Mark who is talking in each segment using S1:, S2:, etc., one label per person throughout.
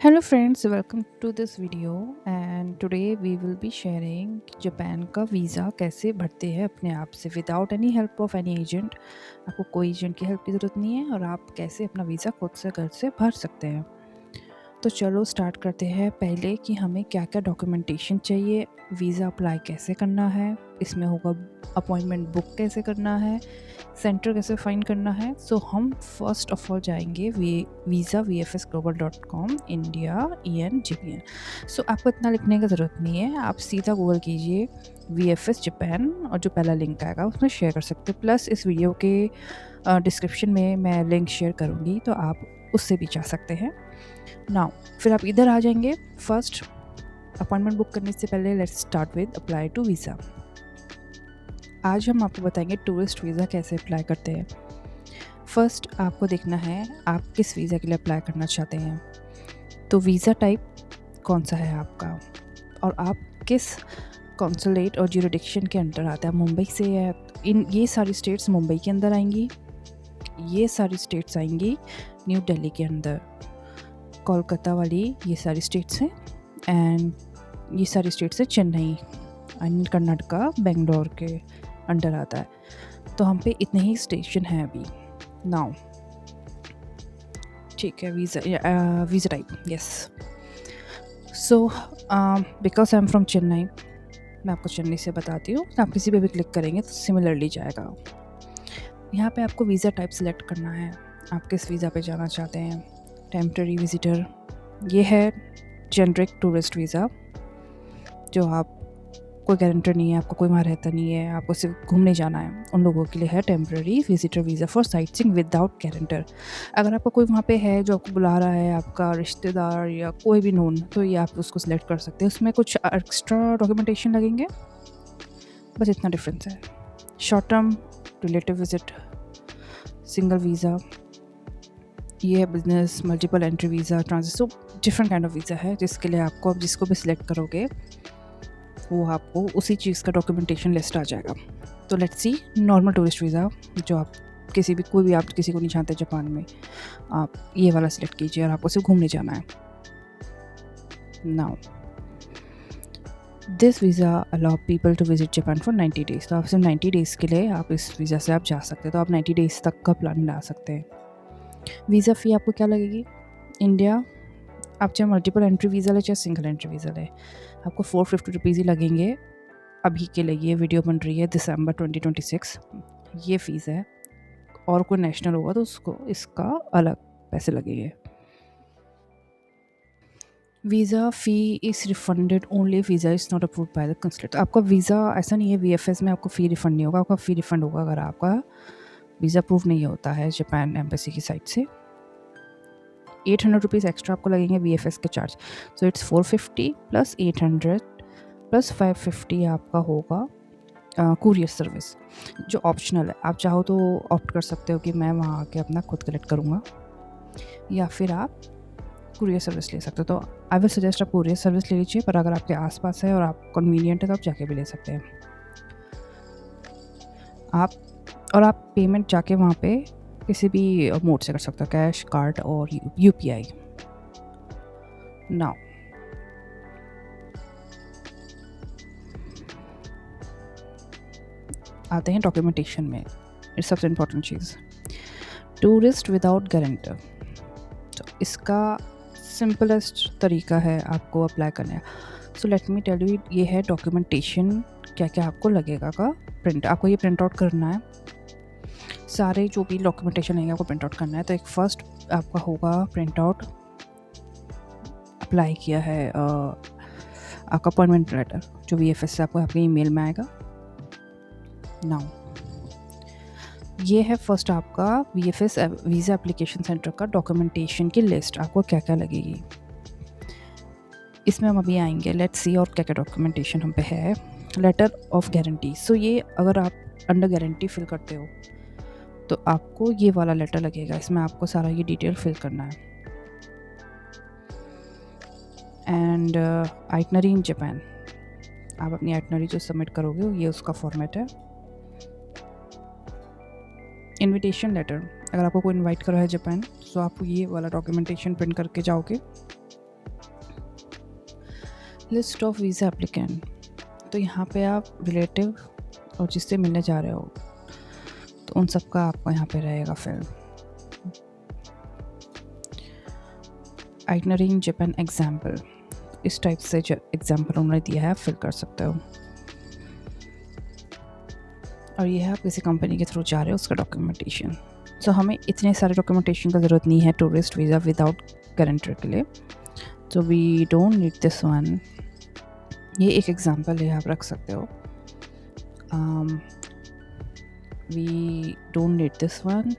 S1: Hello friends, welcome to this video and today we will be sharing Japan का visa कैसे भरते हैं अपने आप से without any help of any agent. आपको कोई एजेंट की हेल्प की ज़रूरत नहीं है और आप कैसे अपना वीज़ा खुद से घर से भर सकते हैं। तो चलो स्टार्ट करते हैं पहले कि हमें क्या क्या डॉक्यूमेंटेशन चाहिए, वीज़ा अप्लाई कैसे करना है, इसमें होगा अपॉइंटमेंट बुक कैसे करना है, सेंटर कैसे फाइंड करना है। सो हम फर्स्ट ऑफ ऑल जाएंगे visa vfsglobal.com India EN JPN। सो आपको इतना लिखने की ज़रूरत नहीं है, आप सीधा गूगल कीजिए VFS जापान और जो पहला लिंक आएगा उसमें शेयर कर सकते हैं। प्लस इस वीडियो के डिस्क्रिप्शन में मैं लिंक शेयर करूँगी तो आप उससे भी जा सकते हैं। नाउ फिर आप इधर आ जाएंगे। फर्स्ट अपॉइंटमेंट बुक करने से पहले let's start with apply to visa. आज हम आपको बताएंगे टूरिस्ट वीज़ा कैसे अप्लाई करते हैं। फर्स्ट आपको देखना है आप किस वीज़ा के लिए अप्लाई करना चाहते हैं। तो वीज़ा टाइप कौन सा है आपका और आप किस कॉन्सुलेट और ज्यूरिडिक्शन के अंडर आता है, मुंबई से है। ये सारी स्टेट्स मुंबई के अंदर आएंगी, ये सारी स्टेट्स आएंगी न्यू दिल्ली के अंदर, कोलकाता वाली ये सारी स्टेट्स हैं एंड ये सारी स्टेट्स है चेन्नई एंड कर्नाटका बेंगलोर के अंडर आता है। तो हम पे इतने ही स्टेशन हैं अभी। नाउ ठीक है, visa type yes. So because I am from Chennai, मैं आपको चेन्नई से बताती हूँ। आप किसी पे भी क्लिक करेंगे तो सिमिलरली जाएगा। यहाँ पे आपको वीज़ा टाइप सेलेक्ट करना है, आप किस वीज़ा पे जाना चाहते हैं। टेम्पररी विजिटर, ये है जेनरिक टूरिस्ट वीज़ा, जो आप कोई गारंटर नहीं है, आपको कोई वहाँ रहता नहीं है, आपको सिर्फ घूमने जाना है, उन लोगों के लिए है temporary visitor visa for sight seeing without guarantor. अगर आपका कोई वहाँ पे है जो आपको बुला रहा है, आपका रिश्तेदार या कोई भी नोन, तो ये आप उसको सिलेक्ट कर सकते हैं। उसमें कुछ एक्स्ट्रा डॉक्यूमेंटेशन लगेंगे, बस इतना डिफरेंस है। Short term relative visit single visa, ये है business multiple entry visa transit. So different kind of visa है जिसके लिए आपको, आप जिसको भी सिलेक्ट करोगे वो आपको उसी चीज़ का डॉक्यूमेंटेशन लिस्ट आ जाएगा। तो let's see normal tourist visa, जो आप किसी भी, कोई भी आप किसी को नहीं जानते जापान में, आप ये वाला सिलेक्ट कीजिए और आपको सिर्फ घूमने जाना है। Now this visa allow people to visit Japan for 90 days. तो आप सिर्फ 90 डेज़ के लिए आप इस वीज़ा से आप जा सकते हैं। तो आप 90 डेज़ तक का प्लान बना सकते हैं। वीज़ा फ़ी आपको क्या लगेगी? इंडिया आप चाहे मल्टीपल एंट्री वीज़ा ले चाहे सिंगल एंट्री वीज़ा ले, आपको 450 रुपीज़ ही लगेंगे। अभी के लिए ये वीडियो बन रही है दिसंबर 2026, ये फ़ीस है। और कोई नेशनल होगा तो उसको इसका अलग पैसे लगेंगे। Visa fee is refunded only visa is not approved by the consulate. आपका वीज़ा ऐसा नहीं है VFS में आपको फ़ी रिफ़ंड नहीं होगा, आपका फ़ी रिफ़ंड होगा अगर आपका वीज़ा अप्रूव नहीं होता है जापान एम्बेसी की साइड से। 800 रुपीज़ एक्स्ट्रा आपको लगेंगे VFS के charge. So it's 450 plus 800 plus 550 आपका होगा कुरियर सर्विस, जो ऑप्शनल है। आप चाहो तो ऑप्ट कर सकते हो कि मैं वहाँ आके अपना खुद कलेक्ट करूँगा, या फिर आप कुरियर सर्विस ले सकते हो। तो आई विल सजेस्ट आप कुरियर सर्विस ले लीजिए, पर अगर आपके आसपास है और आप कन्वीनियंट है तो आप जाके भी ले सकते हैं। आप पेमेंट जाके वहाँ पे किसी भी मोड से कर सकते हो, कैश, कार्ड और UPI। नाउ आते हैं डॉक्यूमेंटेशन में, इट्स सबसे इम्पोर्टेंट चीज़, टूरिस्ट विदाउट गारंटर। तो इसका सिंपलेस्ट तरीका है आपको अप्लाई करने का। So let me tell you, ये है डॉक्यूमेंटेशन क्या क्या आपको लगेगा का प्रिंट। आपको ये प्रिंट आउट करना है, सारे जो भी डॉक्यूमेंटेशन है आपको प्रिंट आउट करना है। तो एक फर्स्ट आपका होगा प्रिंट आउट, अप्लाई किया है आपका अपॉइंटमेंट लेटर जो VFS से आपको आपके ईमेल में आएगा। नाउ ये है फर्स्ट आपका VFS वीज़ा एप्लीकेशन सेंटर का डॉक्यूमेंटेशन की लिस्ट, आपको क्या क्या लगेगी इसमें हम अभी आएंगे। लेट्स सी और क्या क्या डॉक्यूमेंटेशन हम पे है। लेटर ऑफ गारंटी, सो ये अगर आप अंडर गारंटी फिल करते हो तो आपको ये वाला लेटर लगेगा, इसमें आपको सारा ये डिटेल फिल करना है। एंड आइटनरी इन जापान, आप अपनी आइटनरी जो सबमिट करोगे ये उसका फॉर्मेट है। इनविटेशन लेटर, अगर आपको कोई इनवाइट कर रहा है जापान तो आप ये वाला डॉक्यूमेंटेशन प्रिंट करके जाओगे। लिस्ट ऑफ वीज़ा एप्लीकेंट, तो यहाँ पे आप रिलेटिव और जिससे मिलने जा रहे हो तो उन सब का आपको यहाँ पे रहेगा फिर। आइटनरी इन जापान एग्जाम्पल, इस टाइप से जो एग्जाम्पल उन्होंने दिया है आप फिल कर सकते हो। और ये है आप किसी कंपनी के थ्रू जा रहे हो उसका डॉक्यूमेंटेशन। सो हमें इतने सारे डॉक्यूमेंटेशन का ज़रूरत नहीं है टूरिस्ट वीज़ा विदाउट गारंटर के लिए, तो we don't need this one. ये एक एग्जांपल है, आप रख सकते हो। We don't need this one.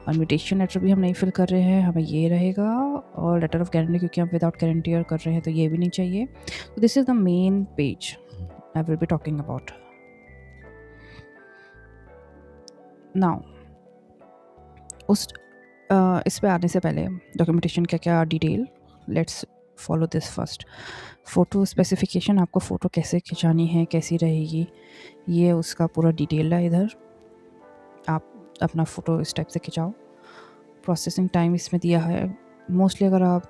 S1: Invitation letter भी हम नहीं फिल कर रहे हैं, हमें ये रहेगा। और लेटर ऑफ गारंटी, क्योंकि हम विदाउट गारंटीयर कर रहे हैं तो ये भी नहीं चाहिए। तो this is the main page I will be talking about now. इस पे आने से पहले डॉक्यूमेंटेशन क्या क्या detail, let's follow this first. Photo specification, आपको फ़ोटो कैसे खिंचानी है, कैसी रहेगी, ये उसका पूरा डिटेल है इधर। आप अपना फ़ोटो इस टाइप से खिंचाओ। प्रोसेसिंग टाइम इसमें दिया है, मोस्टली अगर आप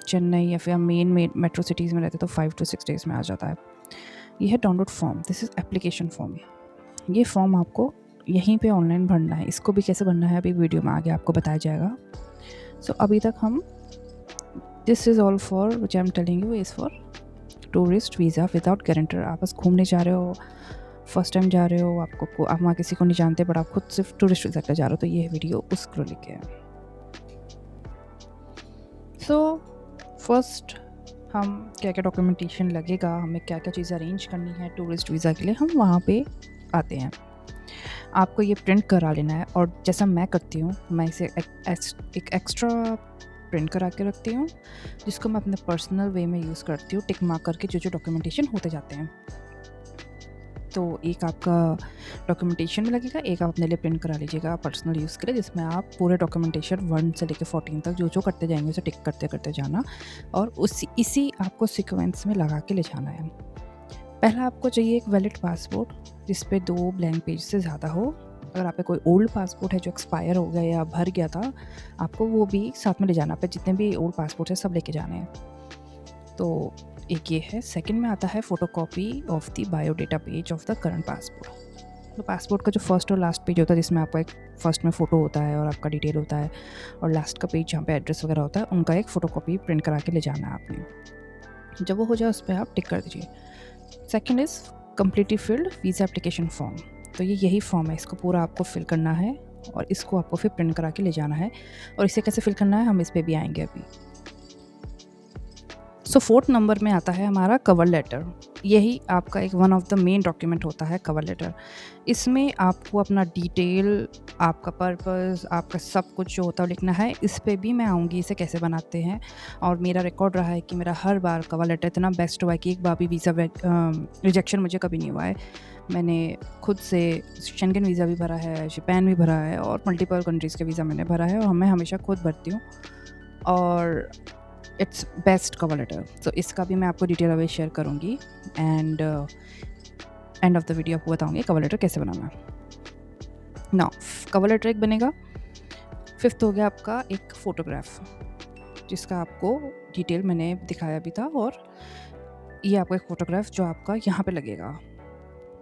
S1: चेन्नई या फिर मेन मेट्रो सिटीज़ में रहते तो 5 to 6 डेज़ में आ जाता है। ये है download form, this is application form. ये फॉर्म आपको यहीं पे ऑनलाइन भरना है। इसको भी कैसे भरना है अभी वीडियो में आगे आपको बताया जाएगा। सो अभी तक हम this is all for which I am telling you is for tourist visa without guarantor. आप बस घूमने जा रहे हो, फर्स्ट टाइम जा रहे हो, आप वहाँ किसी को नहीं जानते, बट आप खुद सिर्फ टूरिस्ट वीज़ा के जा रहे हो, तो ये वीडियो उसको लेके है। सो फर्स्ट हम क्या क्या डॉक्यूमेंटेशन लगेगा, हमें क्या क्या चीज़ें अरेंज करनी है टूरिस्ट वीज़ा के लिए, हम वहाँ पे आते हैं। आपको ये प्रिंट करा लेना है, और जैसा मैं करती हूँ, मैं इसे एक एक्स्ट्रा प्रिंट करा के रखती हूँ, जिसको मैं अपने पर्सनल वे में यूज़ करती हूँ, टिक मार्क करके जो डॉक्यूमेंटेशन होते जाते हैं। तो एक आपका डॉक्यूमेंटेशन में लगेगा, एक आप अपने लिए प्रिंट करा लीजिएगा पर्सनल यूज़ के लिए, जिसमें आप पूरे डॉक्यूमेंटेशन 1 से लेकर 14 तक जो जो करते जाएंगे उसे टिक करते करते जाना, और इसी आपको सीक्वेंस में लगा के ले जाना है। पहला आपको चाहिए एक वैलिड पासपोर्ट जिस पे 2 ब्लैंक पेज से ज़्यादा हो। अगर आप पे कोई ओल्ड पासपोर्ट है जो एक्सपायर हो गया या भर गया था, आपको वो भी साथ में ले जाना। पे जितने भी ओल्ड पासपोर्ट है सब लेके जाने हैं। तो एक ये है। सेकंड में आता है photocopy of the biodata page of the current passport. तो पासपोर्ट का जो फर्स्ट और लास्ट पेज होता है, जिसमें आपका एक फर्स्ट में फ़ोटो होता है और आपका डिटेल होता है, और लास्ट का पेज जहाँ पे एड्रेस वगैरह होता है, उनका एक फ़ोटोकॉपी प्रिंट करा के ले जाना है आपने। जब वो हो जाए उस पर आप टिक कर दीजिए। Second is completely field visa application form. तो ये यही फॉर्म है, इसको पूरा आपको फिल करना है और इसको आपको फिर प्रिंट करा के ले जाना है। और इसे कैसे फिल करना है हम इस पर भी आएंगे अभी। सो 4th नंबर में आता है हमारा कवर लेटर। यही आपका एक one of the main document होता है कवर लेटर। इसमें आपको अपना डिटेल, आपका पर्पस, आपका सब कुछ जो होता है लिखना है। इस पे भी मैं आऊँगी इसे कैसे बनाते हैं, और मेरा रिकॉर्ड रहा है कि मेरा हर बार कवर लेटर इतना बेस्ट हुआ है कि एक बार भी वीज़ा रिजेक्शन मुझे कभी नहीं हुआ है। मैंने खुद से शेंगन वीज़ा भी भरा है, जापान भी भरा है, और मल्टीपल कंट्रीज़ के वीज़ा मैंने भरा है, और मैं हमेशा खुद भरती हूँ, और इट्स बेस्ट कवर लेटर। तो इसका भी मैं आपको डिटेल अभी शेयर करूँगी, and end of the video आपको बताऊँगी कवर लेटर कैसे बनाना है। नाउ कवर लेटर एक बनेगा। 5th हो गया आपका एक फ़ोटोग्राफ, जिसका आपको डिटेल मैंने दिखाया भी था, और ये आपका एक फ़ोटोग्राफ जो आपका यहाँ पे लगेगा,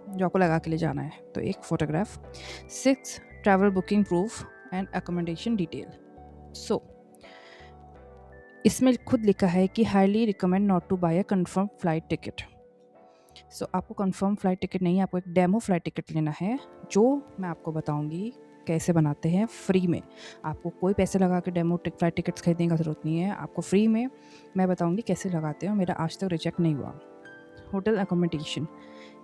S1: जो आपको लगा के ले जाना है। तो एक photograph. 6 travel booking proof and accommodation detail. So इसमें खुद लिखा है कि highly recommend not to buy a confirm flight ticket. So आपको कंफर्म फ्लाइट टिकट नहीं, आपको एक डेमो फ्लाइट टिकट लेना है, जो मैं आपको बताऊंगी कैसे बनाते हैं फ्री में। आपको कोई पैसे लगा के डेमो फ्लाइट टिकट्स खरीदने का ज़रूरत नहीं है, आपको फ्री में मैं बताऊंगी कैसे लगाते हैं। मेरा आज तक रिजेक्ट नहीं हुआ। होटल अकोमोडेशन,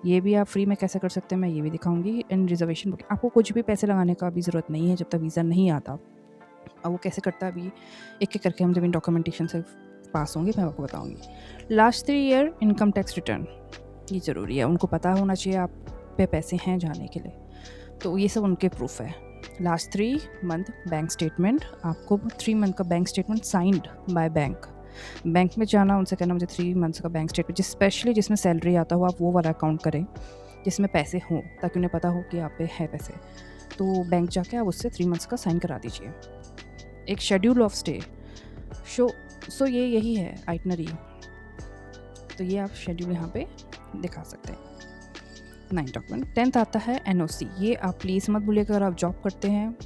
S1: ये भी आप फ्री में कैसे कर सकते हैं मैं ये भी दिखाऊंगी। एंड रिजर्वेशन बुकिंग, आपको कुछ भी पैसे लगाने का भी ज़रूरत नहीं है जब तक वीज़ा नहीं आता। अब वो कैसे करता है अभी एक एक करके हम जब इन डॉक्यूमेंटेशन से पास होंगे मैं आपको बताऊंगी। Last 3 year income tax return, ये ज़रूरी है, उनको पता होना चाहिए आप पे पैसे हैं जाने के लिए, तो ये सब उनके प्रूफ है। लास्ट 3 मंथ बैंक स्टेटमेंट, आपको 3 मंथ का bank statement signed by bank में जाना, उनसे कहना मुझे 3 मंथ्स का बैंक स्टेटमेंट, स्पेशली जिसमें सैलरी आता हो, आप वो वाला अकाउंट करें जिसमें पैसे हों, ताकि उन्हें पता हो कि आप पे है पैसे। तो बैंक जाके आप उससे 3 मंथ्स का साइन करा दीजिए। एक शेड्यूल ऑफ स्टे सो ये यही है आइटनरी। तो ये आप शेड्यूल यहाँ पे दिखा सकते हैं। 9 डॉक्यूमेंट। 10th आता है NOC। ये आप प्लीज़ मत भूलिएगा अगर आप जॉब करते हैं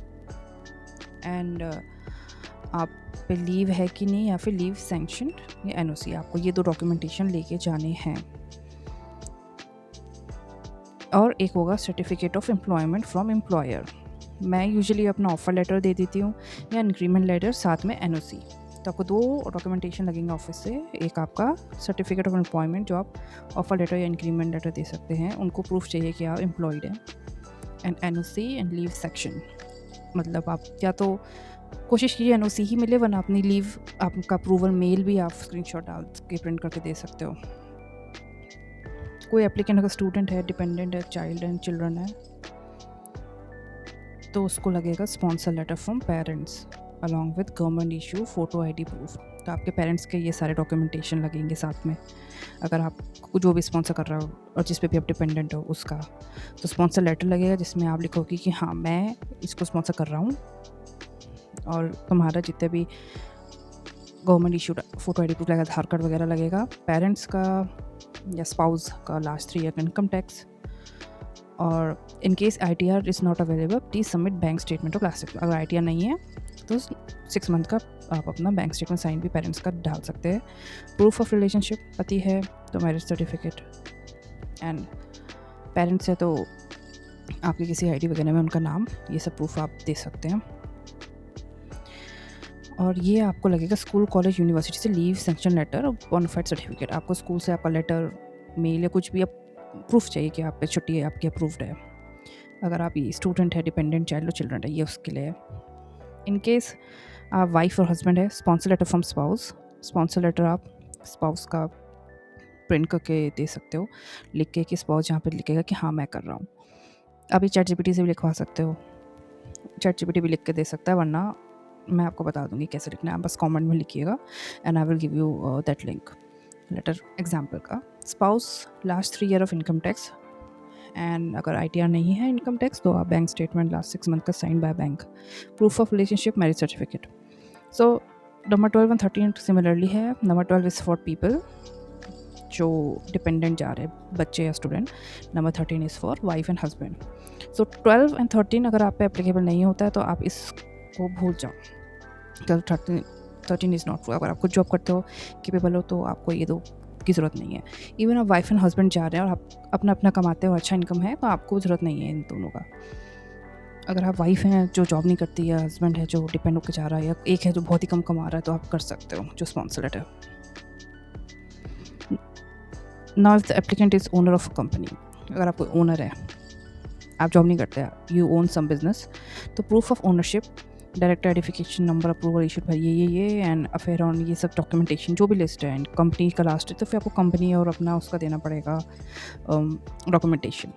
S1: एंड आप पे लीव है कि नहीं या फिर लीव सैंक्शनड या NOC, आपको ये 2 डॉक्यूमेंटेशन लेके जाने हैं। और एक होगा certificate of employment from employer. मैं यूजुअली अपना ऑफ़र लेटर दे देती हूँ या इंक्रीमेंट लेटर, साथ में NOC। तो आपको 2 डॉक्यूमेंटेशन लगेंगे ऑफिस से। एक आपका सर्टिफिकेट ऑफ एम्प्लॉयमेंट जो आप ऑफ़र लेटर या इंक्रीमेंट लेटर दे सकते हैं, उनको प्रूफ चाहिए कि आप एम्प्लॉयड हैं, and NOC and leave section. मतलब आप या तो कोशिश कीजिए NOC ही मिले, वरना अपनी लीव आपका अप्रूवल मेल भी आप स्क्रीनशॉट डाल के प्रिंट करके दे सकते हो। कोई एप्लीकेंट अगर स्टूडेंट है, डिपेंडेंट है, चाइल्ड एंड चिल्ड्रन है, तो उसको लगेगा sponsor letter from parents along with government issue photo ID proof. तो आपके पेरेंट्स के ये सारे डॉक्यूमेंटेशन लगेंगे साथ में, अगर आप जो भी स्पॉन्सर कर रहा हो और जिस पे भी आप डिपेंडेंट हो उसका। तो स्पॉन्सर लेटर लगेगा जिसमें आप लिखोगे कि हाँ मैं इसको स्पॉन्सर कर रहा हूँ, और तुम्हारा जितने भी government issued photo ID proof लगेगा, आधार कार्ड वगैरह लगेगा, पेरेंट्स का या स्पाउस का लास्ट 3 ईयर का इनकम टैक्स, और in case ITR is not available please submit bank statement of last 6 month. अगर ITR नहीं है तो 6 मंथ का आप अपना बैंक स्टेटमेंट साइन भी पेरेंट्स का डाल सकते हैं। प्रूफ ऑफ रिलेशनशिप, पति है तो मैरिज सर्टिफिकेट, एंड पेरेंट्स है तो आपकी किसी ID वगैरह में उनका नाम, ये सब प्रूफ आप दे सकते हैं। और ये आपको लगेगा स्कूल, कॉलेज, यूनिवर्सिटी से लीव सैंक्शन लेटर और बोनाफाइड सर्टिफिकेट। आपको स्कूल से आपका लेटर, मेल या कुछ भी आप प्रूफ चाहिए कि आप पे छुट्टी है, आपकी अप्रूव्ड है। अगर आप ये स्टूडेंट है, डिपेंडेंट चाइल्ड और चिल्ड्रन है, ये उसके लिए है। इन केस आप वाइफ और हस्बैंड है, sponsor letter from spouse. Sponsor letter आप स्पाउस का प्रिंट करके दे सकते हो, लिख के कि स्पाउस जहाँ पे लिखेगा कि हाँ मैं कर रहा हूँ। आप ये ChatGPT से भी लिखवा सकते हो, ChatGPT भी लिख के दे सकता है, वरना मैं आपको बता दूंगी कैसे लिखना है। आप बस कमेंट में लिखिएगा and I will give you that link. Letter example का, spouse last 3 year of income tax, and अगर ITR नहीं है इनकम टैक्स तो आप बैंक स्टेटमेंट लास्ट 6 मंथ का sign by bank. Proof of relationship, marriage certificate. So number 12 and 13 similarly है। Number 12 is for people जो dependent जा रहे हैं, बच्चे या student. Number 13 is for wife and husband. So 12 and 13 अगर आप पे एप्लीकेबल नहीं होता है तो आप इसको भूल जाओ। 13 इज़ नॉट। अगर आप कुछ जॉब करते हो, केपेबल हो, तो आपको ये 2 की ज़रूरत नहीं है। इवन आप वाइफ एंड हस्बैंड जा रहे हैं और आप अपना अपना कमाते हो, अच्छा इनकम है, तो आपको ज़रूरत नहीं है इन दोनों का। अगर आप वाइफ हैं जो जॉब नहीं करती, या हस्बैंड है जो डिपेंड होकर जा रहा है, या एक है जो बहुत ही कम कमा रहा है, तो आप कर सकते हो जो sponsor letter. Now if the applicant is owner of a company, अगर आप कोई ओनर है, आप जॉब नहीं करते, यू ओन सम बिजनेस, तो proof of ownership, director identification number, approval issued पर ये एंड अफेयर ऑन, ये सब डॉक्यूमेंटेशन जो भी लिस्ट है, एंड कंपनी का लास्ट है तो फिर आपको कंपनी और अपना उसका देना पड़ेगा डॉक्यूमेंटेशन।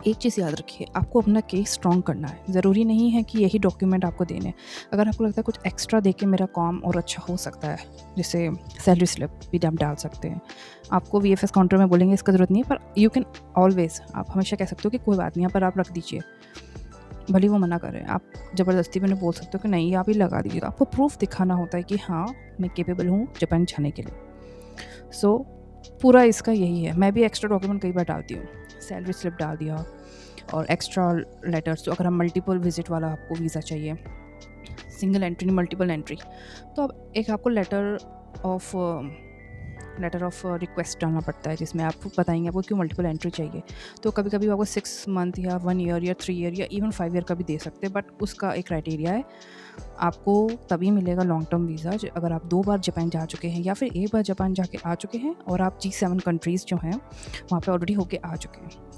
S1: एक चीज़ याद रखिए, आपको अपना केस स्ट्रॉन्ग करना है। ज़रूरी नहीं है कि यही डॉक्यूमेंट आपको देने। अगर आपको लगता है कुछ एक्स्ट्रा दे के मेरा काम और अच्छा हो सकता है, जैसे सैलरी स्लिप भी आप डाल सकते हैं। आपको VFS काउंटर में बोलेंगे इसका ज़रूरत नहीं है, पर यू कैन ऑलवेज, आप हमेशा कह सकते हो कि कोई बात नहीं, यहाँ पर आप रख दीजिए, भले वो मना करें। आप ज़बरदस्ती में उन्हें बोल सकते हो कि नहीं आप ही लगा दीजिए। तो आपको प्रूफ दिखाना होता है कि हाँ मैं केपेबल हूँ जापान जाने के लिए। सो पूरा इसका यही है। मैं भी एक्स्ट्रा डॉक्यूमेंट कई बार डालती हूँ, सैलरी स्लिप डाल दिया, और एक्स्ट्रा लेटर्स। तो अगर हम मल्टीपल विजिट वाला आपको वीज़ा चाहिए, सिंगल एंट्री नहीं मल्टीपल एंट्री, तो अब एक आपको लेटर ऑफ रिक्वेस्ट डालना पड़ता है, जिसमें आप बताएंगे आपको क्यों मल्टीपल एंट्री चाहिए। तो कभी कभी आपको 6 मंथ या 1 ईयर या 3 ईयर या इवन 5 ईयर का भी दे सकते हैं, बट उसका एक क्राइटेरिया है। आपको तभी मिलेगा लॉन्ग टर्म वीज़ा अगर आप 2 बार जापान जा चुके हैं, या फिर एक बार जापान जाके आ चुके हैं, और आप G7 कंट्रीज़ जो हैं वहाँ पे ऑलरेडी होके आ चुके हैं।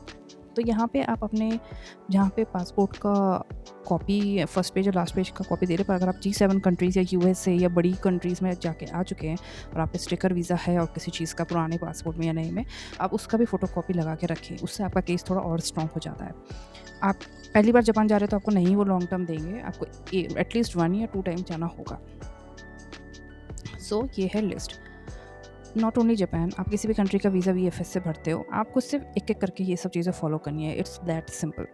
S1: तो यहाँ पे आप अपने जहाँ पे पासपोर्ट का कॉपी फर्स्ट पेज और लास्ट पेज का कॉपी दे रहे, पर अगर आप G7 कंट्रीज़ या USA या बड़ी कंट्रीज़ में जाके आ चुके हैं और आप पे स्टिकर वीज़ा है और किसी चीज़ का पुराने पासपोर्ट में या नए में, आप उसका भी फ़ोटो कॉपी लगा के रखें। उससे आपका केस थोड़ा और स्ट्रॉन्ग हो जाता है। आप पहली बार जापान जा रहे हैं तो आपको नहीं वो लॉन्ग टर्म देंगे, आपको एटलीस्ट 1 या 2 टाइम जाना होगा। सो ये है लिस्ट। नॉट ओनली जापान, आप किसी भी कंट्री का वीज़ा VFS से भरते हो, आपको सिर्फ एक एक करके ये सब चीज़ें फॉलो करनी है। It's that simple.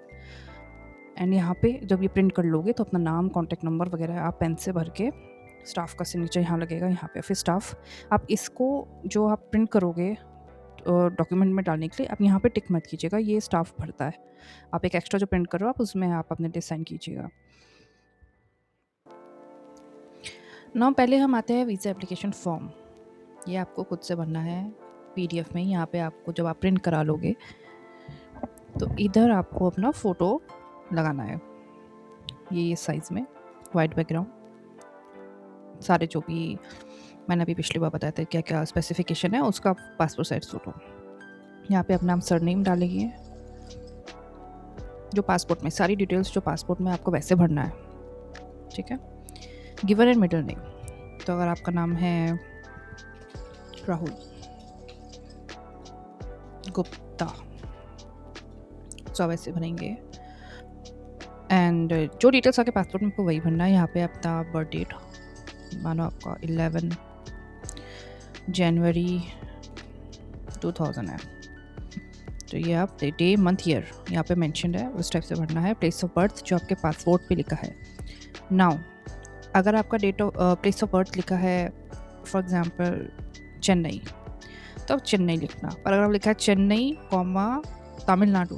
S1: एंड यहाँ पे जब ये प्रिंट कर लोगे तो अपना नाम, कॉन्टैक्ट नंबर वगैरह आप पेन से भर के स्टाफ का सिग्नेचर यहाँ लगेगा, यहाँ पे फिर स्टाफ। आप इसको जो आप प्रिंट करोगे डॉक्यूमेंट में डालने के लिए, आप यहाँ पे टिक मत कीजिएगा, ये स्टाफ भरता है। आप एक एक्स्ट्रा जो प्रिंट कर रहे हो आप उसमें आप अपने डेट साइन कीजिएगा। ना पहले हम आते हैं वीज़ा एप्लीकेशन फॉर्म। ये आपको खुद से भरना है PDF में। यहाँ पे आपको जब आप प्रिंट करा लोगे तो इधर आपको अपना फ़ोटो लगाना है, ये साइज़ में, वाइट बैकग्राउंड, सारे जो भी मैंने अभी पिछली बार बताया था क्या क्या स्पेसिफिकेशन है उसका पासपोर्ट साइज फ़ोटो। यहाँ पे अपना हम सरनेम डालेंगे, जो पासपोर्ट में सारी डिटेल्स जो पासपोर्ट में आपको वैसे भरना है, ठीक है। गिवन एंड मिडिल नेम, तो अगर आपका नाम है राहुल गुप्ता तो आप ऐसे भरेंगे। एंड जो डिटेल्स आपके पासपोर्ट में आपको वही भरना है। यहाँ पे अपना बर्थ डेट, मानो आपका 11 जनवरी 2000 है, तो ये आप डे मंथ ईयर यहाँ पे मेंशन है उस टाइप से भरना है। प्लेस ऑफ बर्थ जो आपके पासपोर्ट पे लिखा है। नाउ अगर आपका प्लेस ऑफ बर्थ लिखा है फॉर एग्जांपल चेन्नई, तो आप चेन्नई लिखना। और अगर आप लिखा है चेन्नई कॉमा तमिलनाडु,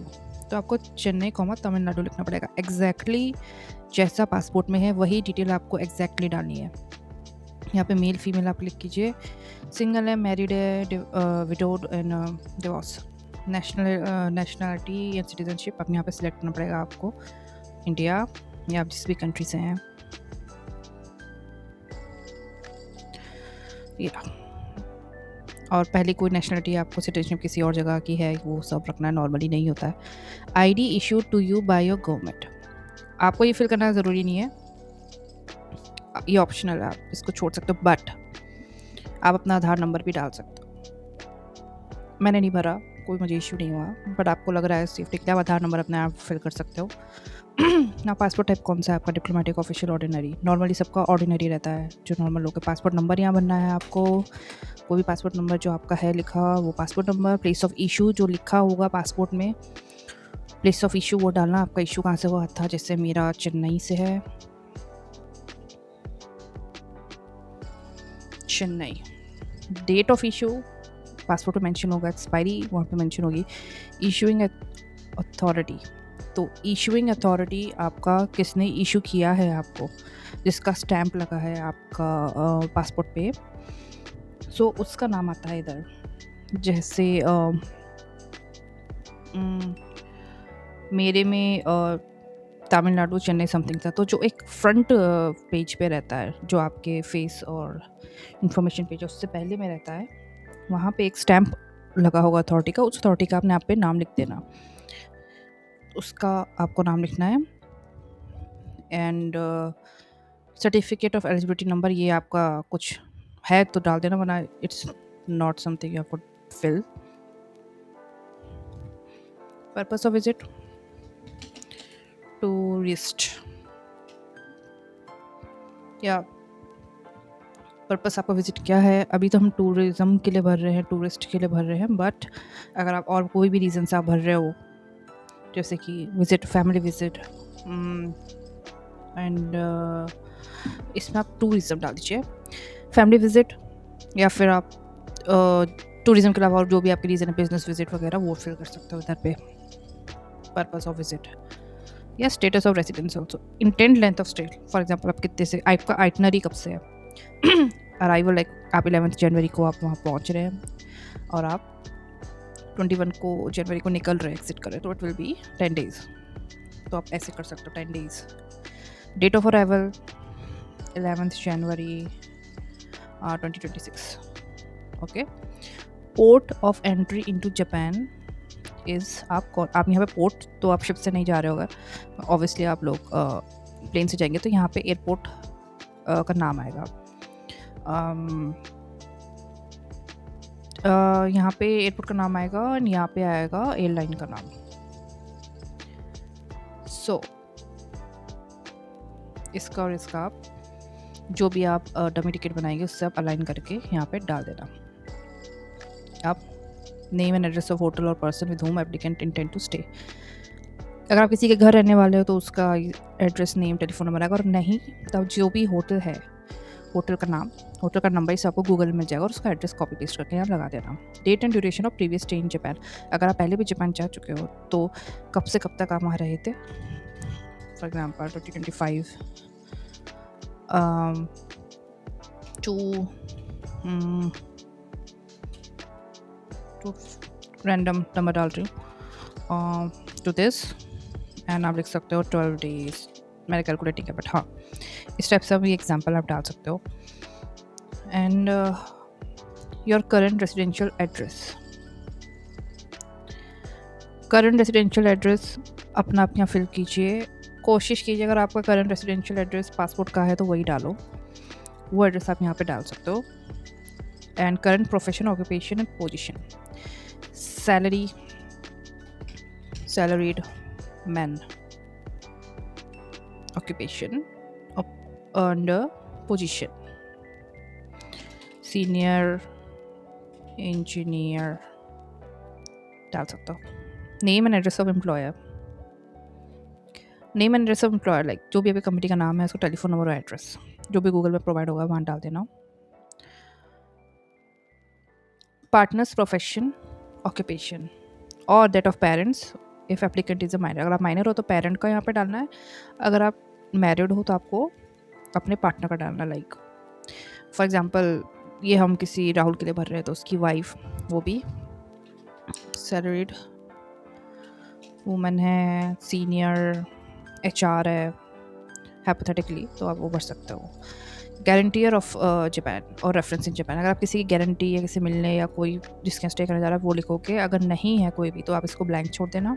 S1: तो आपको चेन्नई कॉमा तमिलनाडु लिखना पड़ेगा। एग्जैक्टली जैसा पासपोर्ट में है वही डिटेल आपको एग्जैक्टली डालनी है। यहाँ पे मेल फीमेल आप लिख कीजिए, सिंगल है, मैरिड है, विडोड एंड डिवोर्स, नेशनलिटी या सिटीजनशिप आप यहाँ पे सिलेक्ट करना पड़ेगा आपको, इंडिया या आप जिस भी कंट्री से हैं। और पहले कोई नेशनलिटी आपको सिटीजनशिप किसी और जगह की है वो सब रखना नॉर्मली नहीं होता है। ID issued to you by your government, आपको ये फिल करना ज़रूरी नहीं है, ये ऑप्शनल है, आप इसको छोड़ सकते हो। बट आप अपना आधार नंबर भी डाल सकते हो। मैंने नहीं भरा, कोई मुझे इशू नहीं हुआ, बट आपको लग रहा है सेफ्टी के लिए आप आधार नंबर अपने आप फिल कर सकते हो। ना पासपोर्ट टाइप कौन सा है आपका, डिप्लोमेटिक, ऑफिशियल, ऑर्डिनरी। नॉर्मली सबका ऑर्डिनरी रहता है जो नॉर्मल लोग के। पासपोर्ट नंबर यहाँ बनना है आपको, कोई भी पासपोर्ट नंबर जो आपका है लिखा वो passport number. Place of issue जो लिखा होगा पासपोर्ट में, प्लेस ऑफ इशू वो डालना, आपका इशू कहाँ से हुआ था। जैसे मेरा चेन्नई से है, Chennai. Date of issue passport पे मेंशन होगा, एक्सपायरी वहाँ पे मेंशन होगी। इशूइंग अथॉरिटी, तो इशूइंग अथॉरिटी आपका किसने इशू किया है आपको, जिसका स्टैंप लगा है आपका पासपोर्ट पे, सो उसका नाम आता है इधर। जैसे मेरे में तमिलनाडु चेन्नई समथिंग था, तो जो एक फ्रंट पेज पे रहता है जो आपके फेस और इन्फॉर्मेशन पेज उससे पहले में रहता है, वहाँ पे एक स्टैंप लगा होगा अथॉरिटी का, उस अथॉरिटी का आपने आप पे नाम लिख देना, उसका आपको नाम लिखना है। And certificate of eligibility number, ये आपका कुछ है तो डाल देना, वरना it's not something you have to fill. Purpose of visit, tourist, या पर्पस आपका विजिट क्या है। अभी तो हम टूरिज़्म के लिए भर रहे हैं, टूरिस्ट के लिए भर रहे हैं, बट अगर आप और कोई भी रीज़न से आप भर रहे हो, जैसे कि विजिट, फैमिली विजिट, एंड इसमें आप टूरिज़्म डाल दीजिए, फैमिली विजिट, या फिर आप टूरिज़्म के अलावा और जो भी आपके रीज़न है, बिजनेस विजिट वगैरह, वो फिल कर सकते हो इधर पे। पर्पस ऑफ विजिट या status of residence also, intent length of stay, for example आप कितने से, आपका आइटनरी कब से है। अराइवल लाइक आप 11 जनवरी को आप वहाँ पहुँच रहे हैं और आप 21 को जनवरी को निकल रहे, एग्जिट कर रहे, तो इट विल बी 10 डेज, तो आप ऐसे कर सकते हो 10 days. Date of arrival 11 January 2026, okay. Port of entry into Japan is, आप यहाँ पे पोर्ट, तो आप शिप से नहीं जा रहे होगा ऑब्वियसली, आप लोग प्लेन से जाएंगे, तो यहाँ पे एयरपोर्ट का नाम आएगा। यहाँ पे एयरपोर्ट का नाम आएगा और यहाँ पे आएगा एयरलाइन का नाम। सो इसका और इसका आप जो भी आप डमी टिकट बनाएंगे उससे आप अलाइन करके यहाँ पे डाल देना। आप name and address of hotel और person with home applicant intend to stay, अगर आप किसी के घर रहने वाले हो तो उसका एड्रेस, नेम, टेलीफोन नंबर आएगा, और नहीं तो जो भी होटल है होटल का नाम, होटल का नंबर इसे आपको गूगल में मिल जाएगा और उसका एड्रेस कॉपी पेस्ट करके यहाँ लगा देना। Date and duration of previous stay in Japan, अगर आप पहले भी जापान जा चुके हो तो कब से कब तक आप वहाँ रहे थे। For example 2025 to random number डाल रही हूँ टू दिस, एंड आप लिख सकते हो 12 डेज, मैंने कैलकुलेटिंग है बट हाँ इस टाइप से भी एग्जाम्पल आप डाल सकते हो। And your current residential address, current residential address अपना आप यहाँ फिल कीजिए। कोशिश कीजिए अगर आपका करंट रेसिडेंशियल एड्रेस पासपोर्ट का है तो वही डालो, वो एड्रेस आप यहाँ पे डाल सकते हो। And current profession, occupation and position, salary, salaried man, occupation and position, senior engineer डाल सकते हो। Name and address of employer, name and address of employer like जो भी अभी कंपनी का नाम है उसका टेलीफोन नंबर और एड्रेस जो भी गूगल में प्रोवाइड होगा वहाँ डाल देना। पार्टनर्स प्रोफेशन, ऑक्यूपेशन और that of parents if applicant is a minor, अगर आप माइनर हो तो पेरेंट का यहाँ पे डालना है, अगर आप मैरिड हो तो आपको अपने पार्टनर का डालना। लाइक फॉर एग्जांपल ये हम किसी राहुल के लिए भर रहे हैं तो उसकी वाइफ, वो भी सैलरीड वुमन है, सीनियर HR है हाइपोथेटिकली, तो आप वो भर सकते हो। गारंटियर ऑफ जापान और रेफरेंस इन जापान, अगर आप किसी की गारंटी या किसी मिलने या कोई जिसके यहाँ स्टे करने जा रहा है वो लिखोगे, अगर नहीं है कोई भी तो आप इसको ब्लैंक छोड़ देना।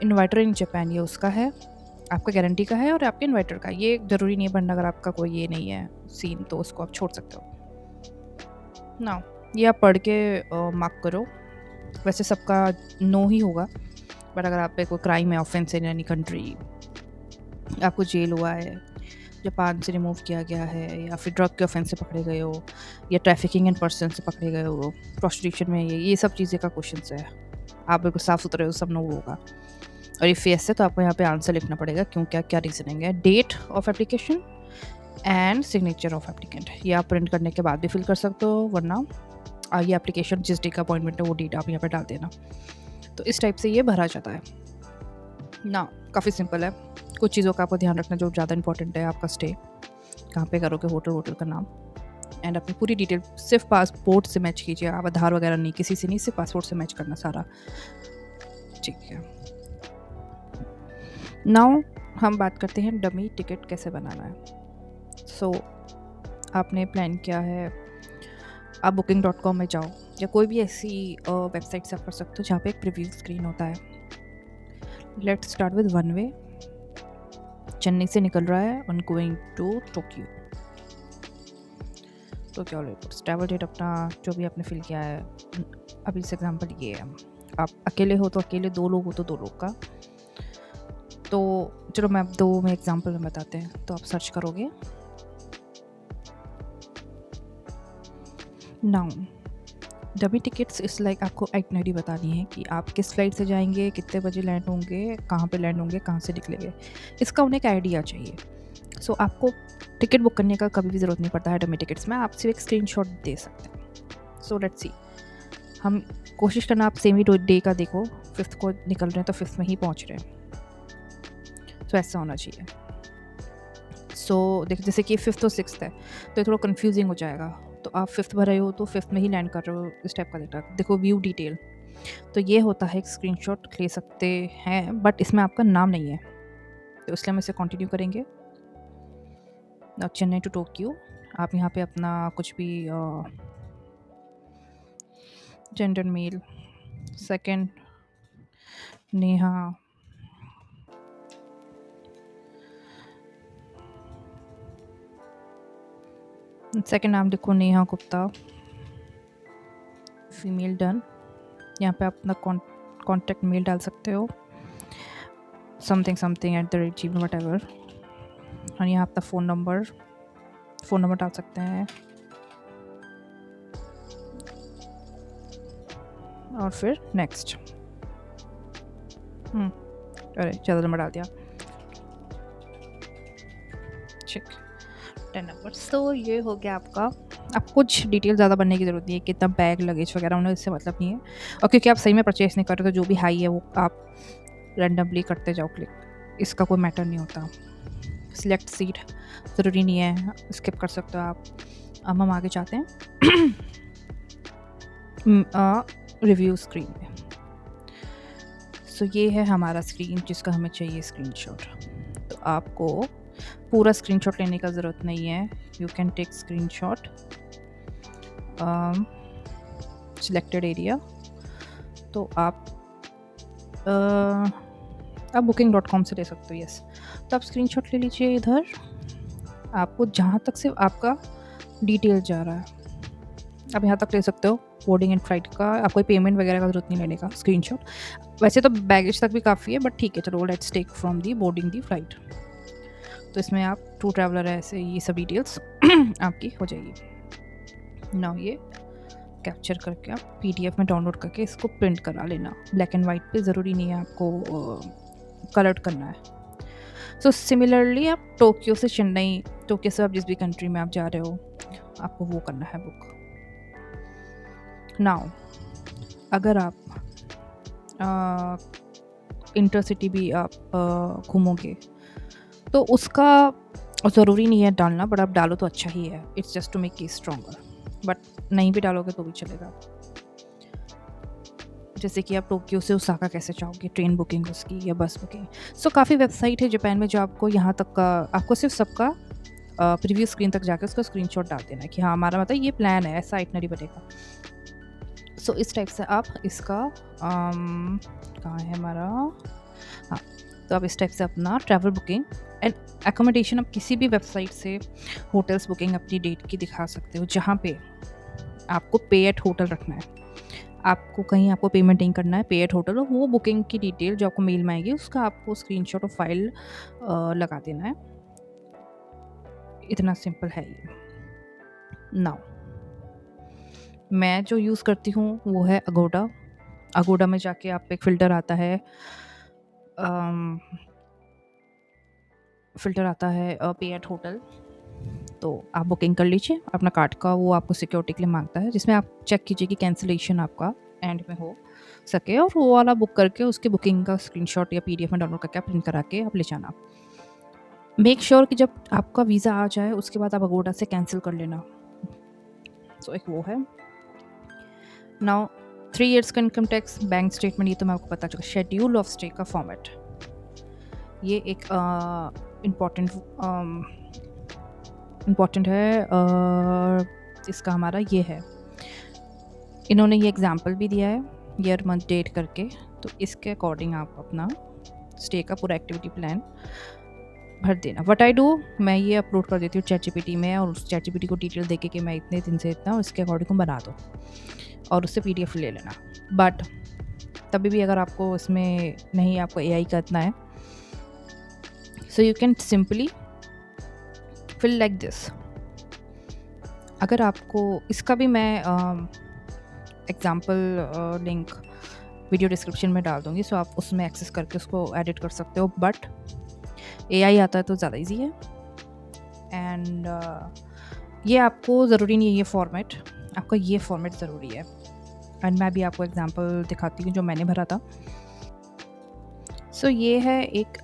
S1: इन्वाइटर इन जापान, ये उसका है, आपका गारंटी का है और आपके इन्वाइटर का, ये ज़रूरी नहीं है बनना, अगर आपका कोई ये नहीं है सीन तो उसको आप छोड़ सकते हो ना। ये आप पढ़ के मार्क करो, वैसे सबका नो ही होगा, बट अगर आप पे कोई क्राइम है, ऑफेंस इन एनी कंट्री, आपको जेल हुआ है, जापान से रिमूव किया गया है, या फिर ड्रग के ऑफेंस से पकड़े गए हो, या ट्रैफिकिंग एंड पर्सन से पकड़े गए हो, प्रोस्टिट्यूशन में, ये सब चीज़ें का क्वेश्चन है, आप बिल्कुल साफ सुथरे हो, सब नो होगा। और ये फेस है तो आपको यहाँ पे आंसर लिखना पड़ेगा क्यों, क्या क्या रीजनिंग है, date of application and signature of applicant, ये आप प्रिंट करने के बाद भी फिल कर सकते हो, वरना ये एप्लीकेशन जिस डे का अपॉइंटमेंट है वो डेट आप यहाँ पे डाल देना। तो इस टाइप से ये भरा जाता है ना, काफ़ी सिंपल है। कुछ चीज़ों का आपको ध्यान रखना जो ज़्यादा इंपॉर्टेंट है, आपका स्टे कहाँ पे करोगे, होटल का नाम, एंड अपनी पूरी डिटेल सिर्फ पासपोर्ट से मैच कीजिए, आप आधार वगैरह नहीं, किसी से नहीं, सिर्फ पासपोर्ट से मैच करना सारा, ठीक है। नाउ हम बात करते हैं डमी टिकट कैसे बनाना है। सो आपने प्लान किया है, आप booking.com में जाओ या कोई भी ऐसी वेबसाइट से आप कर सकते हो जहाँ पे एक प्रीव्यू स्क्रीन होता है। Let's start with one way, Chennai से निकल रहा है on going to Tokyo, Tokyo airport, travel date अपना जो भी आपने फिल किया है, अभी इस एग्जांपल ये है, आप अकेले हो तो अकेले, 2 लोग हो तो 2 लोग का, तो चलो मैं अब 2 में एग्जांपल में बताते हैं। तो आप सर्च करोगे नाउ डमी टिकट्स इस लाइक, आपको आइटनरी बतानी है कि आप किस फ्लाइट से जाएंगे, कितने बजे लैंड होंगे, कहाँ पे लैंड होंगे, कहाँ से निकलेंगे, इसका उन्हें एक आइडिया चाहिए। सो आपको टिकट बुक करने का कभी भी ज़रूरत नहीं पड़ता है डमी टिकट्स में, आप सिर्फ एक स्क्रीनशॉट दे सकते हैं। सो लेट्स सी, हम कोशिश करना आप सेम ही डे का देखो, 5th को निकल रहे हैं तो 5th में ही पहुँच रहे हैं, तो ऐसा होना चाहिए। सो देखो जैसे कि 5th और 6th है तो ये थोड़ा कन्फ्यूजिंग हो जाएगा, तो आप 5th भर रहे हो तो 5th में ही लैंड कर रहे हो, इस टाइप का देखो व्यू डिटेल, तो ये होता है, एक स्क्रीनशॉट ले सकते हैं बट इसमें आपका नाम नहीं है, तो इसलिए हम इसे कंटिन्यू करेंगे। चेन्नई टू टोक्यो, आप यहाँ पे अपना कुछ भी gender male, second Neha, second नाम लिखो नेहा गुप्ता, फीमेल, डन। यहाँ पे आप अपना कॉन्टैक्ट मेल डाल सकते हो, something@gmail whatever, और यहाँ अपना फ़ोन नंबर डाल सकते हैं, और फिर नेक्स्ट, अरे ज़्यादा नंबर डाल दिया, ठीक। 10 नंबर्स। तो ये हो गया आपका। आपको कुछ डिटेल ज़्यादा बनने की ज़रूरत नहीं है, कितना बैग लगेज वगैरह उन्हें इससे मतलब नहीं है। और क्योंकि आप सही में परचेज़ नहीं कर रहे, तो जो भी हाई है वो आप रैंडमली करते जाओ क्लिक, इसका कोई मैटर नहीं होता। सिलेक्ट सीट ज़रूरी नहीं है, स्किप कर सकते हो आप। अब हम आगे जाते हैं रिव्यू स्क्रीन में। सो ये है हमारा स्क्रीन जिसका हमें चाहिए स्क्रीनशॉट। तो आपको पूरा स्क्रीनशॉट लेने का ज़रूरत नहीं है, you can take screenshot selected area. तो आप booking.com से ले सकते हो। यस, तो आप स्क्रीनशॉट ले लीजिए। इधर आपको जहाँ तक से आपका डिटेल जा रहा है आप यहाँ तक ले सकते हो। बोर्डिंग एंड फ्लाइट का आपको पेमेंट वगैरह का ज़रूरत नहीं लेने का स्क्रीनशॉट। वैसे तो बैगेज तक भी काफ़ी है, बट ठीक है चलो, let's take from the boarding the flight. तो इसमें आप टू ट्रैवलर है, ऐसे ये सब डिटेल्स आपकी हो जाएगी। नाउ ये कैप्चर करके आप पीडीएफ में डाउनलोड करके इसको प्रिंट करा लेना। ब्लैक एंड वाइट पे ज़रूरी नहीं है आपको कलर करना है। सो सिमिलरली आप टोक्यो से चेन्नई, टोक्यो से आप जिस भी कंट्री में आप जा रहे हो आपको वो करना है बुक। नाउ अगर आप इंटरसिटी भी आप घूमोगे तो उसका ज़रूरी नहीं है डालना, बट आप डालो तो अच्छा ही है। It's just to make case stronger, but नहीं भी डालोगे तो भी चलेगा। जैसे कि आप टोक्यो से ओसाका कैसे चाहोगे, ट्रेन बुकिंग उसकी या बस बुकिंग। सो काफ़ी वेबसाइट है जापान में जो आपको यहाँ तक का, आपको सिर्फ सबका प्रीव्यू स्क्रीन तक जाकर उसका स्क्रीनशॉट डाल देना है कि हाँ हमारा मतलब ये प्लान है, ऐसा आइटनरी बनेगा। सो इस टाइप से आप इसका कहाँ है हमारा, हाँ, तो आप इस टाइप से अपना ट्रैवल बुकिंग एंड एकोमोडेशन आप किसी भी वेबसाइट से होटल्स बुकिंग अपनी डेट की दिखा सकते हो, जहाँ पे आपको पे एट होटल रखना है। आपको कहीं आपको पेमेंट नहीं करना है, पे एट होटल, वो बुकिंग की डिटेल जो आपको मेल में आएगी उसका आपको स्क्रीनशॉट और फाइल लगा देना है। इतना सिंपल है ये। नाउ मैं जो यूज़ करती हूँ वो है अगोडा। अगोडा में जाके आप एक फ़िल्टर आता है, पे एट होटल। तो आप बुकिंग कर लीजिए अपना कार्ड का, वो आपको सिक्योरिटी के लिए मांगता है, जिसमें आप चेक कीजिए कि कैंसिलेशन आपका एंड में हो सके, और वो वाला बुक करके उसके बुकिंग का स्क्रीनशॉट या पीडीएफ में डाउनलोड करके आप प्रिंट करा के आप ले जाना। मेक श्योर कि जब आपका वीज़ा आ जाए उसके बाद आप अगोडा से कैंसिल कर लेना। सो एक वो है। नाउ 3 इयर्स का इनकम टैक्स, बैंक स्टेटमेंट, ये तो मैं आपको पता चला। शेड्यूल ऑफ स्टे का फॉर्मेट, ये एक इम्पॉर्टेंट है। इसका हमारा ये है, इन्होंने ये एग्जाम्पल भी दिया है ईयर मंथ डेट करके, तो इसके अकॉर्डिंग आप अपना स्टे का पूरा एक्टिविटी प्लान भर देना। व्हाट आई डू, मैं ये अपलोड कर देती हूँ ChatGPT में, और उस ChatGPT को डिटेल देके कि मैं इतने दिन से इतना, और इसके अकॉर्डिंग बना दो और उससे PDF ले लेना। बट तभी भी अगर आपको इसमें नहीं, आपको AI करना है, so you can simply feel like this. अगर आपको इसका भी मैं एग्जाम्पल लिंक वीडियो डिस्क्रिप्शन में डाल दूँगी, सो आप उसमें एक्सेस करके उसको एडिट कर सकते हो। बट AI आता है तो ज़्यादा इजी है। एंड ये आपको ज़रूरी नहीं है ये फॉर्मेट, आपका ये फॉर्मेट ज़रूरी है। एंड मैं भी आपको एग्जांपल दिखाती हूँ जो मैंने भरा था। सो ये है एक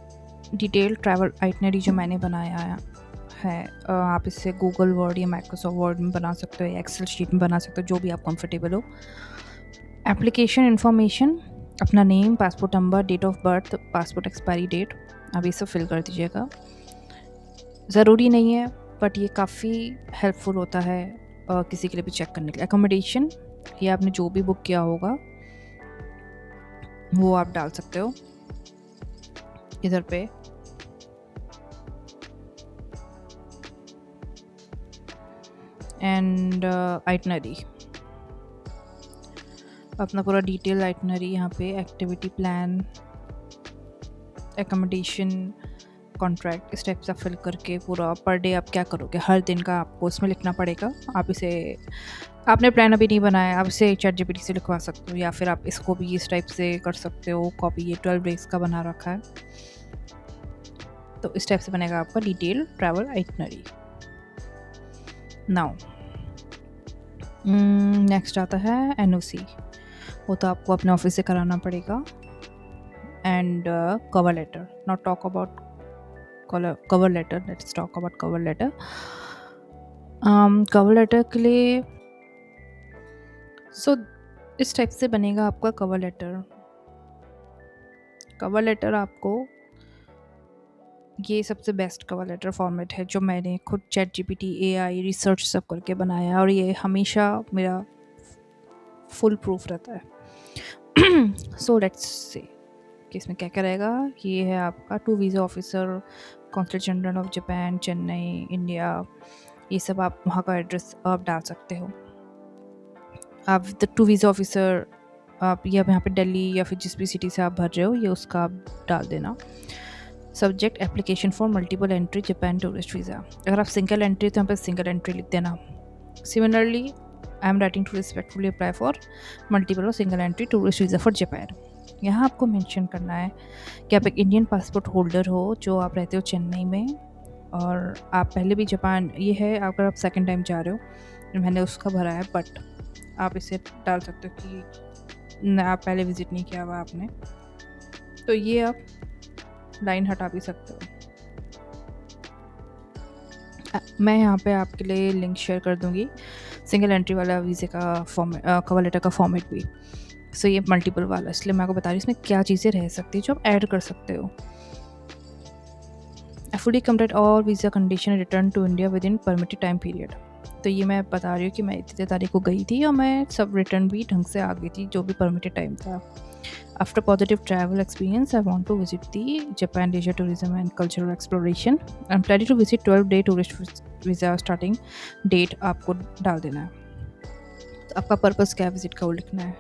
S1: डिटेल ट्रैवल आइटनरी जो मैंने बनाया है। आप इससे गूगल वर्ड या माइक्रोसॉफ्ट वर्ड में बना सकते हो, एक्सेल शीट में बना सकते हो, जो भी आप कंफर्टेबल हो। एप्लीकेशन इन्फॉर्मेशन, अपना name, passport number, date of birth, passport expiry date, आप ये सब फिल कर दीजिएगा। ज़रूरी नहीं है बट ये काफ़ी हेल्पफुल होता है किसी के लिए भी चेक करने के लिए। एकोमोडेशन, ये आपने जो भी बुक किया होगा वो आप डाल सकते हो इधर पे। एंड आइटनरी, अपना पूरा डिटेल आइटनरी यहाँ पे, एक्टिविटी प्लान, एकोमोडेशन, कॉन्ट्रैक्ट, इस टाइप से फिल करके पूरा पर डे आप क्या करोगे हर दिन का आपको इसमें लिखना पड़ेगा। आप इसे, आपने प्लान अभी नहीं बनाया, आप इसे ChatGPT से लिखवा सकते हो, या फिर आप इसको भी इस टाइप से कर सकते हो कॉपी। ये 12 डेज का बना रखा है, तो इस टाइप से बनेगा आपका detail travel itinerary. Now next आता है NOC, वो तो आपको अपने ऑफिस से कराना पड़ेगा। And cover letter, not talk about cover letter, let's talk about cover letter. Cover letter के लिए इस टाइप से बनेगा आपका कवर लेटर। कवर लेटर आपको, ये सबसे बेस्ट कवर लेटर फॉर्मेट है जो मैंने खुद ChatGPT AI रिसर्च सब करके बनाया है, और ये हमेशा मेरा फुल प्रूफ रहता है। सो लेट्स से कि इसमें क्या क्या रहेगा। ये है आपका to visa officer, consulate general of Japan, Chennai, India, ये सब आप वहाँ का एड्रेस आप डाल सकते हो। आप द टू वीज़ा ऑफिसर आप या यहाँ पे दिल्ली या फिर जिस भी सिटी से आप भर रहे हो ये उसका आप डाल देना। Subject application for multiple entry Japan tourist visa, अगर आप सिंगल एंट्री तो यहाँ पे सिंगल एंट्री लिख देना। Similarly I am writing to respectfully apply for multiple और single entry tourist visa for Japan. यहाँ आपको मेंशन करना है कि आप एक इंडियन पासपोर्ट होल्डर हो जो आप रहते हो चेन्नई में, और आप पहले भी जापान, ये है अगर आप सेकेंड टाइम जा रहे हो, मैंने उसका भरा है, बट आप इसे डाल सकते हो कि आप पहले विजिट नहीं किया हुआ आपने, तो ये आप लाइन हटा भी सकते हो। मैं यहाँ पे आपके लिए लिंक शेयर कर दूँगी सिंगल एंट्री वाला वीज़े का फॉर्मेट, कवर लेटर का फॉर्मेट भी। सो ये मल्टीपल वाला, इसलिए मैं आपको बता रही हूँ इसमें क्या चीज़ें रह सकती है जो आप ऐड कर सकते हो। I fully complete all visa condition return to India within permitted time period. तो ये मैं बता रही हूँ कि मैं इतनी तारीख को गई थी और मैं सब रिटर्न भी ढंग से आ गई थी जो भी परमिटेड टाइम था। After positive travel experience, I want to visit the Japan leisure tourism and cultural exploration. I'm planning to visit 12-day tourist visa starting date आपको डाल देना है। तो आपका पर्पस क्या है विजिट का वो लिखना है।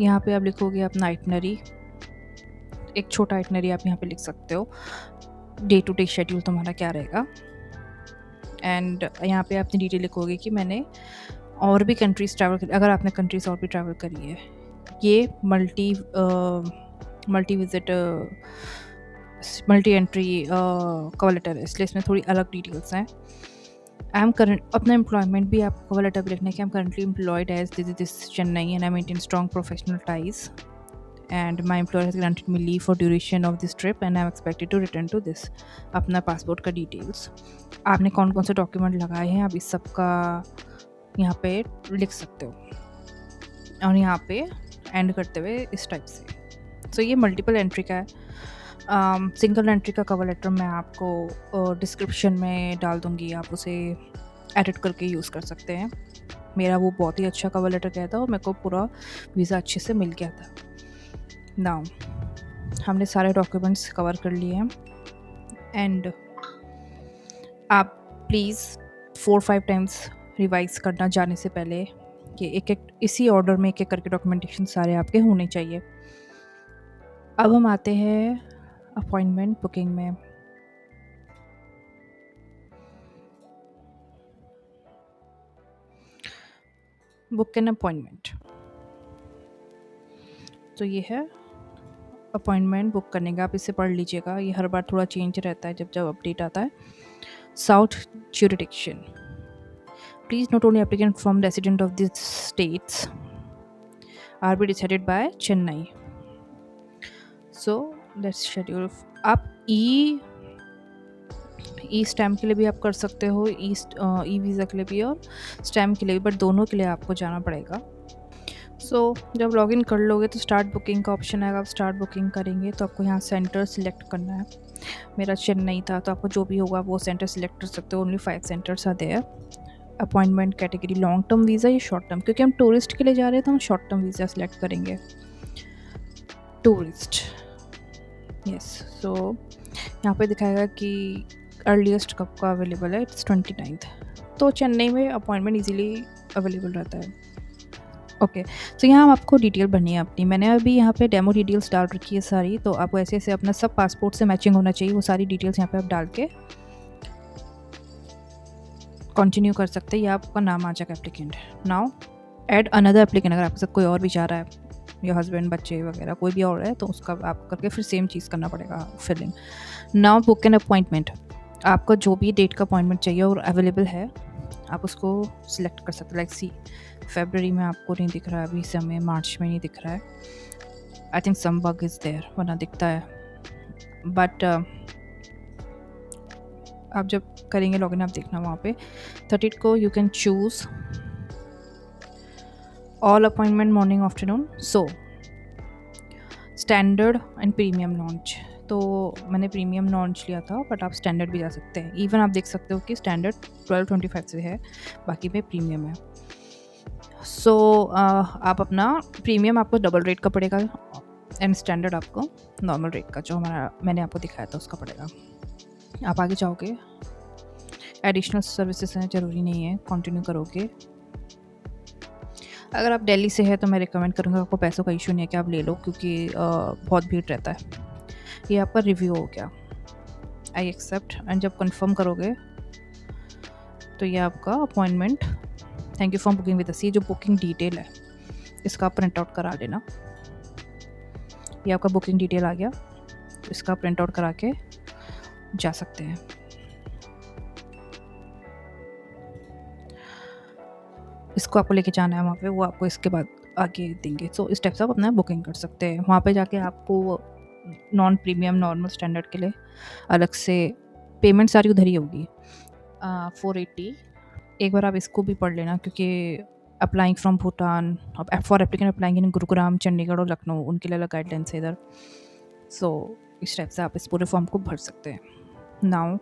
S1: यहाँ पे आप लिखोगे अपना आइटनरी, एक छोटा आइटनरी आप यहाँ पे लिख सकते हो, डे टू डे शेड्यूल तुम्हारा क्या रहेगा। एंड यहाँ पे अपनी डिटेल लिखोगे कि मैंने और भी कंट्रीज़ ट्रैवल करी, अगर आपने कंट्रीज़ और भी ट्रैवल करी है। ये multi visit multi entry cover letter है, इसलिए इसमें थोड़ी अलग डिटेल्स हैं। आई एम करंट, अपना एम्प्लॉयमेंट भी आप कवर लेटर पर लिखना है कि I am currently employed as this Chennai and I maintain strong professional ties and my employer has granted me leave for duration of this trip and I am expected to return to this. अपना passport का details, आपने कौन कौन से document लगाए हैं, आप इस सब का यहाँ पे लिख सकते हो, और यहाँ पे एंड करते हुए इस टाइप से। सो ये मल्टीपल एंट्री का है। सिंगल एंट्री का कवर लेटर मैं आपको डिस्क्रिप्शन में डाल दूँगी, आप उसे एडिट करके यूज़ कर सकते हैं। मेरा वो बहुत ही अच्छा कवर लेटर गया था और मेरे को पूरा वीज़ा अच्छे से मिल गया था। नाउ हमने सारे डॉक्यूमेंट्स कवर कर लिए हैं, एंड आप प्लीज़ 4-5 टाइम्स रिवाइज़ करना जाने से पहले कि एक एक इसी ऑर्डर में एक एक करके डॉक्यूमेंटेशन सारे आपके होने चाहिए। अब हम आते हैं अपॉइंटमेंट बुकिंग में। बुक एन अपॉइंटमेंट, तो ये है अपॉइंटमेंट बुक करने का, आप इसे पढ़ लीजिएगा, ये हर बार थोड़ा चेंज रहता है जब जब अपडेट आता है। South jurisdiction, please not only applicant from resident of these states are be decided by Chennai. So let's schedule। आप ई स्टैम्प के लिए भी आप कर सकते हो, ई वीज़ा के लिए भी और स्टैम्प के लिए भी, बट दोनों के लिए आपको जाना पड़ेगा। सो जब लॉगिन कर लोगे तो स्टार्ट बुकिंग का ऑप्शन आएगा, आप स्टार्ट बुकिंग करेंगे तो आपको यहाँ सेंटर सिलेक्ट करना है। मेरा चेन्नई था तो आपको जो भी होगा वो सेंटर सिलेक्ट कर सकते हो। ओनली 5 सेंटर्स आते हैं। Appointment category long term visa या शॉर्ट टर्म, क्योंकि हम टूरिस्ट के लिए जा रहे हैं तो हम शॉर्ट टर्म वीज़ा सेलेक्ट करेंगे, टूरिस्ट। यस, सो यहाँ पे दिखाएगा कि अर्लीस्ट कब का अवेलेबल है, इट्स 29th, तो चेन्नई में अपॉइंटमेंट इजीली अवेलेबल रहता है। ओके, तो यहाँ आपको डिटेल भरनी है अपनी, मैंने अभी यहाँ पे डेमो डिटेल्स डाल रखी है सारी, तो आपको ऐसे ऐसे अपना सब पासपोर्ट से मैचिंग होना चाहिए, वो सारी डिटेल्स यहाँ पे आप डाल के कंटिन्यू कर सकते हैं, या आपका नाम आ जाएगा applicant. Now add another applicant, अगर आपके साथ कोई और भी जा रहा है, या हस्बैंड, बच्चे वगैरह कोई भी और है, तो उसका आप करके फिर सेम चीज़ करना पड़ेगा filling. Now book an appointment, आपका जो भी डेट का अपॉइंटमेंट चाहिए और अवेलेबल है, आप उसको सिलेक्ट कर सकते हैं। लाइक सी फरवरी में आपको नहीं दिख रहा है, अभी समय मार्च में नहीं दिख रहा है। I think some bug is there, वरना दिखता है। बट आप जब करेंगे लॉगिन, आप देखना वहाँ पे 30 को you can choose all appointment morning afternoon, so standard and premium launch. तो मैंने प्रीमियम लॉन्च लिया था, बट आप स्टैंडर्ड भी जा सकते हैं। इवन आप देख सकते हो कि स्टैंडर्ड 1225 से है, बाकी पे प्रीमियम है। सो आप अपना प्रीमियम आपको डबल रेट का पड़ेगा एंड स्टैंडर्ड आपको नॉर्मल रेट का, जो मैंने आपको दिखाया था उसका पड़ेगा। आप आगे जाओगे, एडिशनल सर्विसेज हैं, ज़रूरी नहीं है, कंटिन्यू करोगे। अगर आप दिल्ली से है तो मैं रिकमेंड करूँगा, आपको पैसों का इशू नहीं है कि आप ले लो, क्योंकि बहुत भीड़ रहता है। ये आपका रिव्यू हो गया, आई एक्सेप्ट। एंड जब कंफर्म करोगे तो ये आपका appointment, thank you for booking with us, ये जो बुकिंग डिटेल है इसका प्रिंट आउट करा लेना। ये आपका बुकिंग डिटेल आ गया, तो इसका प्रिंट आउट करा के जा सकते हैं। इसको आपको लेके जाना है वहाँ पे, वो आपको इसके बाद आगे देंगे। सो इस टाइप से आप अपना बुकिंग कर सकते हैं। वहाँ पे जाके आपको नॉन प्रीमियम, नॉर्मल, स्टैंडर्ड के लिए अलग से पेमेंट सारी उधर ही होगी। 480 एक बार आप इसको भी पढ़ लेना, क्योंकि applying from Bhutan, for applicant applying in Gurugram, Chandigarh और लखनऊ, उनके लिए अलग गाइडलाइंस है इधर। सो इस टाइप से आप इस पूरे फॉर्म को भर सकते हैं। नाउ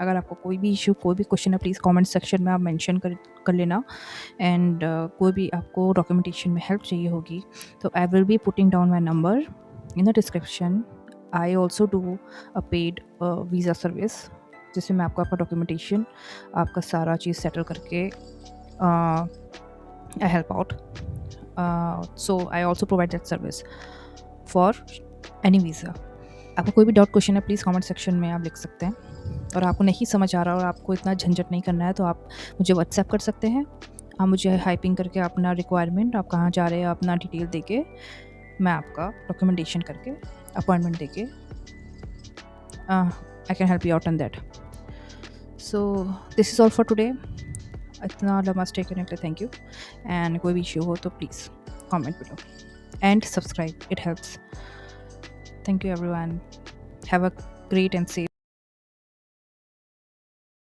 S1: अगर आपको कोई भी इशू, कोई भी क्वेश्चन है, प्लीज़ कमेंट सेक्शन में आप मेंशन कर लेना। एंड कोई भी आपको डॉक्यूमेंटेशन में हेल्प चाहिए होगी तो I will be putting down my number in the description. I also do a paid visa service, जिसमें मैं आपको आपका डॉक्यूमेंटेशन, आपका सारा चीज़ सेटल करके I help out. So I also provide that service for any visa. आपको कोई भी डाउट, क्वेश्चन है, प्लीज़ कमेंट सेक्शन में आप लिख सकते हैं। और आपको नहीं समझ आ रहा और आपको इतना झंझट नहीं करना है तो आप मुझे व्हाट्सएप कर सकते हैं। आप मुझे हाइपिंग करके अपना रिक्वायरमेंट, आप कहाँ जा रहे हैं, अपना डिटेल देके मैं आपका डॉक्यूमेंटेशन करके अपॉइंटमेंट देके I can help you out on that. So this is all for today. इतना लंबा स्टे करने के लिए थैंक यू। एंड कोई भी इशू हो तो please comment below and subscribe, it helps. Thank you everyone. Have a great and safe